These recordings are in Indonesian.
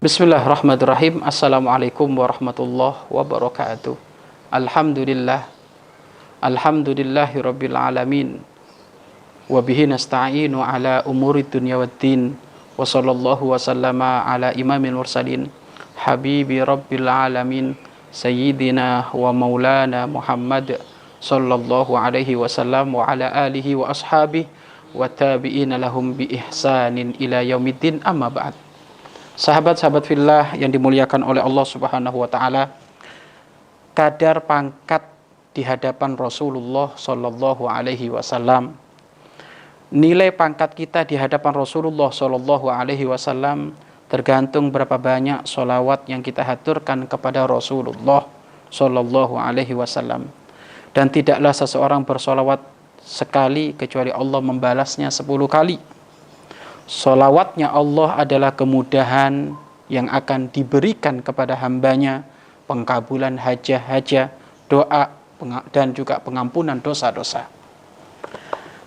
Bismillahirrahmanirrahim. Assalamualaikum warahmatullahi wabarakatuh. Alhamdulillah. Alhamdulillahirabbil alamin. Wa bihi nasta'inu ala umuri dunya waddin. Wa sallallahu wa sallama ala imamil mursalin. Habibi rabbil alamin. Sayyidina wa maulana Muhammad sallallahu alaihi wasallam wa ala alihi wa ashabihi wa tabi'ina lahum bi ihsanin ila yaumiddin, amma ba'd. Sahabat-sahabat fillah yang dimuliakan oleh Allah Subhanahu wa taala, kadar pangkat di hadapan Rasulullah sallallahu alaihi wasallam, nilai pangkat kita di hadapan Rasulullah sallallahu alaihi wasallam tergantung berapa banyak sholawat yang kita haturkan kepada Rasulullah sallallahu alaihi wasallam. Dan tidaklah seseorang bersolawat sekali kecuali Allah membalasnya 10 kali. Sholawatnya Allah adalah kemudahan yang akan diberikan kepada hambanya, pengkabulan hajah-hajah, doa, dan juga pengampunan dosa-dosa.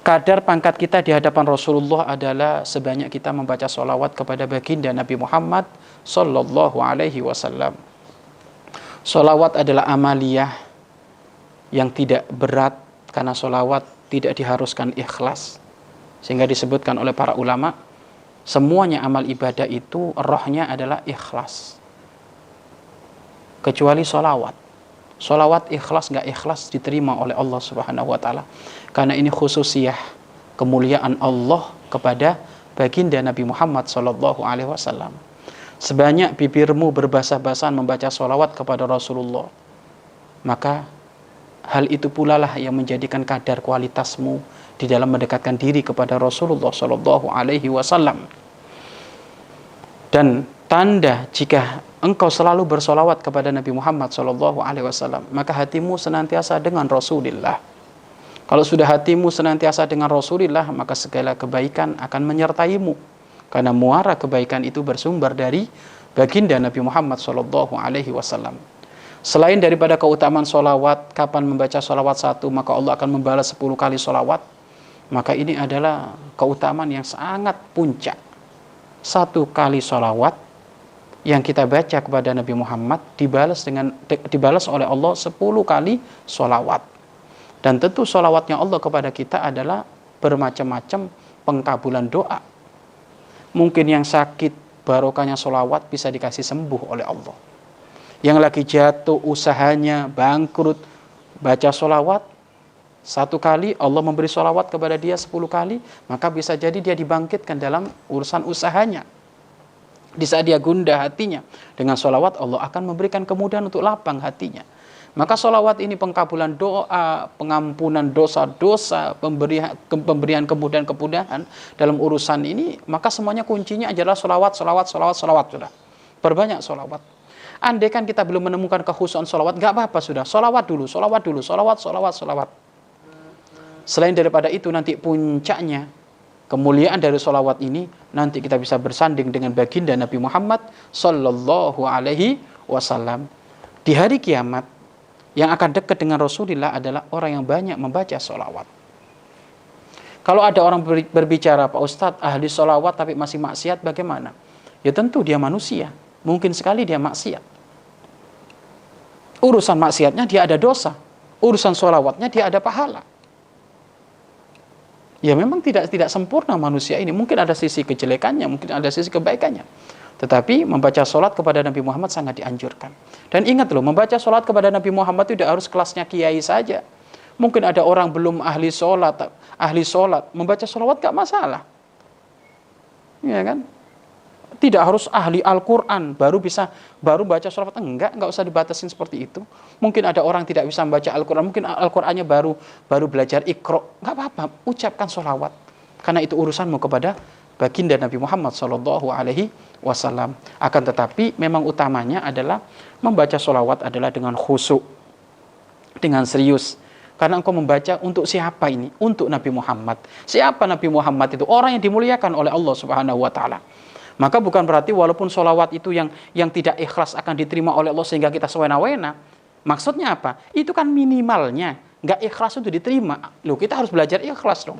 Kadar pangkat kita di hadapan Rasulullah adalah sebanyak kita membaca sholawat kepada baginda Nabi Muhammad sallallahu alaihi wasallam. Sholawat adalah amaliyah yang tidak berat, karena sholawat tidak diharuskan ikhlas. Sehingga disebutkan oleh para ulama, semuanya amal ibadah itu rohnya adalah ikhlas, kecuali sholawat. Sholawat ikhlas nggak ikhlas diterima oleh Allah Subhanahu wa taala, karena ini khususiyah kemuliaan Allah kepada baginda Nabi Muhammad sallallahu alaihi wasallam. Sebanyak bibirmu berbasah-basahan membaca sholawat kepada Rasulullah, maka hal itu pula lah yang menjadikan kadar kualitasmu di dalam mendekatkan diri kepada Rasulullah sallallahu alaihi wasallam. Dan tanda jika engkau selalu bersolawat kepada Nabi Muhammad sallallahu alaihi wasallam, maka hatimu senantiasa dengan Rasulullah. Kalau sudah hatimu senantiasa dengan Rasulullah, maka segala kebaikan akan menyertaimu, karena muara kebaikan itu bersumber dari baginda Nabi Muhammad sallallahu alaihi wasallam. Selain daripada keutamaan solawat, kapan membaca solawat satu maka Allah akan membalas 10 kali solawat, maka ini adalah keutamaan yang sangat puncak. 1 kali solawat yang kita baca kepada Nabi Muhammad dibalas oleh Allah 10 kali solawat. Dan tentu solawatnya Allah kepada kita adalah bermacam-macam pengkabulan doa. Mungkin yang sakit, barokahnya solawat bisa dikasih sembuh oleh Allah. Yang lagi jatuh usahanya, bangkrut, baca sholawat 1 kali, Allah memberi sholawat kepada dia 10 kali, maka bisa jadi dia dibangkitkan dalam urusan usahanya. Di saat dia gundah hatinya, dengan sholawat Allah akan memberikan kemudahan untuk lapang hatinya. Maka sholawat ini pengkabulan doa, pengampunan dosa-dosa, pemberian kemudahan-kemudahan dalam urusan ini. Maka semuanya kuncinya adalah sholawat. Sudah. Perbanyak sholawat. Andai kan kita belum menemukan kekhusyuan sholawat, gak apa-apa sudah. Sholawat dulu. Sholawat. Selain daripada itu, nanti puncaknya, kemuliaan dari sholawat ini, nanti kita bisa bersanding dengan baginda Nabi Muhammad sallallahu alaihi wasallam. Di hari kiamat, yang akan dekat dengan Rasulullah adalah orang yang banyak membaca sholawat. Kalau ada orang berbicara, Pak Ustadz, ahli sholawat tapi masih maksiat, bagaimana? Ya tentu dia manusia. Mungkin sekali dia maksiat. Urusan maksiatnya dia ada dosa, urusan sholawatnya dia ada pahala. Ya memang tidak sempurna manusia ini. Mungkin ada sisi kejelekannya, mungkin ada sisi kebaikannya. Tetapi membaca sholat kepada Nabi Muhammad sangat dianjurkan. Dan ingat loh, membaca sholat kepada Nabi Muhammad tidak harus kelasnya kiai saja. Mungkin ada orang belum ahli sholat, membaca sholawat gak masalah. Ya kan? Tidak harus ahli Al-Quran baru baca sholawat. Enggak usah dibatasin seperti itu. Mungkin ada orang tidak bisa membaca Al-Quran, mungkin Al-Qurannya baru belajar Iqra. Enggak apa-apa, ucapkan sholawat. Karena itu urusanmu kepada baginda Nabi Muhammad sallallahu alaihi wasallam. Akan tetapi memang utamanya adalah membaca sholawat adalah dengan khusyuk, dengan serius. Karena engkau membaca untuk siapa ini? Untuk Nabi Muhammad. Siapa Nabi Muhammad itu? Orang yang dimuliakan oleh Allah Subhanahu wa taala. Maka bukan berarti walaupun sholawat itu yang tidak ikhlas akan diterima oleh Allah sehingga kita sewena-wena. Maksudnya apa? Itu kan minimalnya. Nggak ikhlas itu diterima. Loh, kita harus belajar ikhlas dong.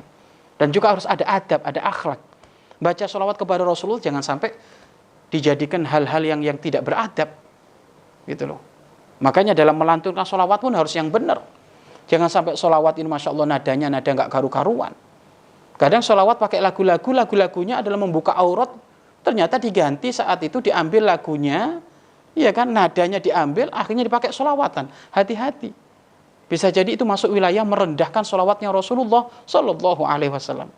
Dan juga harus ada adab, ada akhlak. Baca sholawat kepada Rasulullah jangan sampai dijadikan hal-hal yang tidak beradab, gitu loh. Makanya dalam melantunkan sholawat pun harus yang benar. Jangan sampai sholawat ini Masya Allah nadanya nada nggak karu-karuan. Kadang sholawat pakai lagunya adalah membuka aurat, ternyata diganti saat itu diambil lagunya, ya kan, nadanya diambil, akhirnya dipakai sholawatan. Hati-hati. Bisa jadi itu masuk wilayah merendahkan sholawatnya Rasulullah Sallallahu Alaihi Wasallam.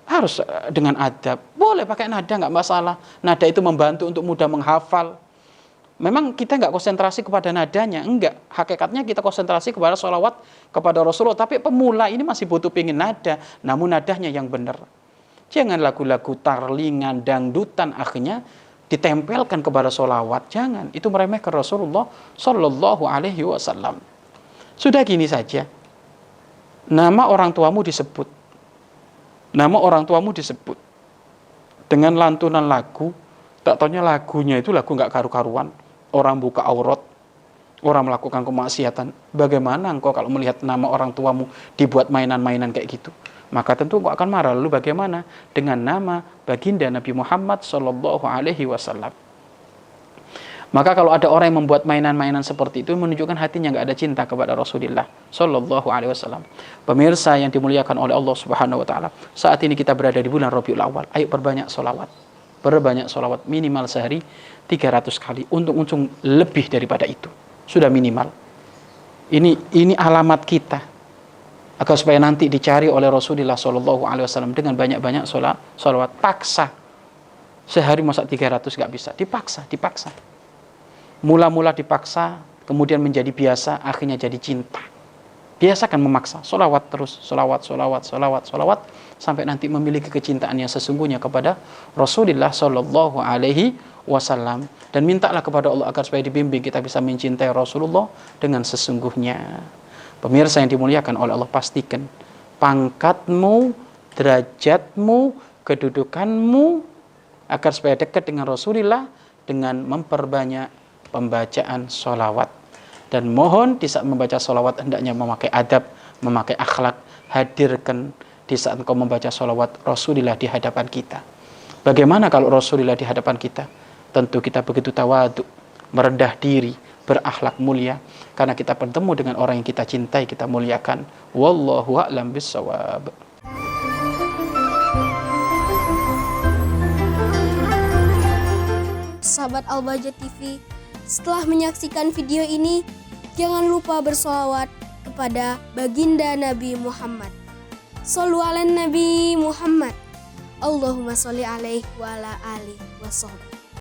Harus dengan adab. Boleh pakai nada, nggak masalah. Nada itu membantu untuk mudah menghafal. Memang kita nggak konsentrasi kepada nadanya, enggak. Hakikatnya kita konsentrasi kepada sholawat kepada Rasulullah. Tapi pemula ini masih butuh pingin nada, namun nadanya yang benar. Jangan lagu-lagu tarlingan, dangdutan akhirnya ditempelkan kepada sholawat. Jangan, itu meremehkan Rasulullah Sallallahu Alaihi Wasallam. Sudah gini saja, nama orang tuamu disebut, dengan lantunan lagu, tak taunya lagunya itu lagu nggak karu-karuan. Orang buka aurat, orang melakukan kemaksiatan. Bagaimana engkau kalau melihat nama orang tuamu dibuat mainan-mainan kayak gitu? Maka tentu engkau akan marah. Lalu bagaimana dengan nama baginda Nabi Muhammad Sallallahu Alaihi Wasallam? Maka kalau ada orang yang membuat mainan-mainan seperti itu, menunjukkan hatinya nggak ada cinta kepada Rasulullah Sallallahu Alaihi Wasallam. Pemirsa yang dimuliakan oleh Allah Subhanahu Wa Taala, saat ini kita berada di bulan Rabiul Awal. Ayo perbanyak sholawat. Perbanyak sholawat, minimal sehari 300 kali, untung-untung lebih daripada itu sudah minimal. Ini alamat kita agar supaya nanti dicari oleh Rasulullah Sallallahu Alaihi Wasallam dengan banyak-banyak sholawat. Paksa sehari masa 300 nggak bisa, dipaksa. Mula-mula dipaksa, kemudian menjadi biasa, akhirnya jadi cinta. Biasakan memaksa, sholawat terus, sholawat, sampai nanti memiliki kecintaan yang sesungguhnya kepada Rasulullah Sallallahu Alaihi Wasallam. Dan mintalah kepada Allah agar supaya dibimbing kita bisa mencintai Rasulullah dengan sesungguhnya. Pemirsa yang dimuliakan oleh Allah, pastikan pangkatmu, derajatmu, kedudukanmu agar supaya dekat dengan Rasulullah dengan memperbanyak pembacaan sholawat. Dan mohon di saat membaca sholawat hendaknya memakai adab, memakai akhlak. Hadirkan di saat engkau membaca sholawat Rasulullah di hadapan kita. Bagaimana kalau Rasulullah di hadapan kita? Tentu kita begitu tawadhu, merendah diri, berakhlak mulia. Karena kita bertemu dengan orang yang kita cintai, kita muliakan. Wallahu a'lam bissawab. Sahabat Al-Bahjah TV, setelah menyaksikan video ini, jangan lupa bersolawat kepada baginda Nabi Muhammad. Shollu ala Nabi Muhammad. Allahumma sholli alaihi wa ala alihi wa sahbihi.